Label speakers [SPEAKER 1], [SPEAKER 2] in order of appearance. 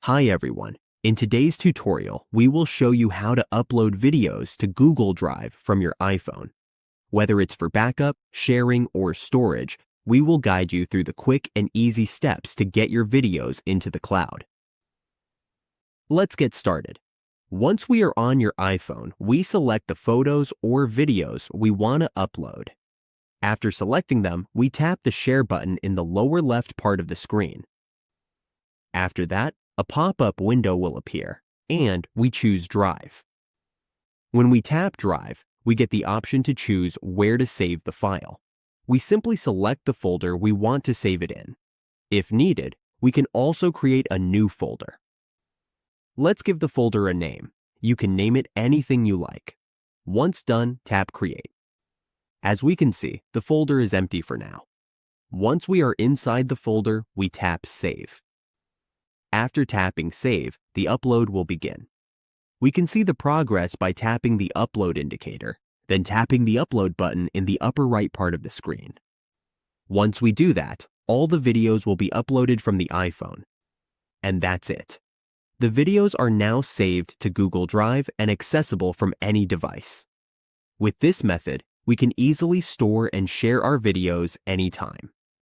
[SPEAKER 1] Hi everyone. In today's tutorial, we will show you how to upload videos to Google Drive from your iPhone. Whether it's for backup, sharing, or storage, we will guide you through the quick and easy steps to get your videos into the cloud. Let's get started. Once we are on your iPhone, we select the photos or videos we want to upload. After selecting them, we tap the Share button in the lower left part of the screen. After that, a pop-up window will appear, and we choose Drive. When we tap Drive, we get the option to choose where to save the file. We simply select the folder we want to save it in. If needed, we can also create a new folder. Let's give the folder a name. You can name it anything you like. Once done, tap Create. As we can see, the folder is empty for now. Once we are inside the folder, we tap Save. After tapping Save, the upload will begin. We can see the progress by tapping the Upload indicator, then tapping the Upload button in the upper right part of the screen. Once we do that, all the videos will be uploaded from the iPhone. And that's it. The videos are now saved to Google Drive and accessible from any device. With this method, we can easily store and share our videos anytime.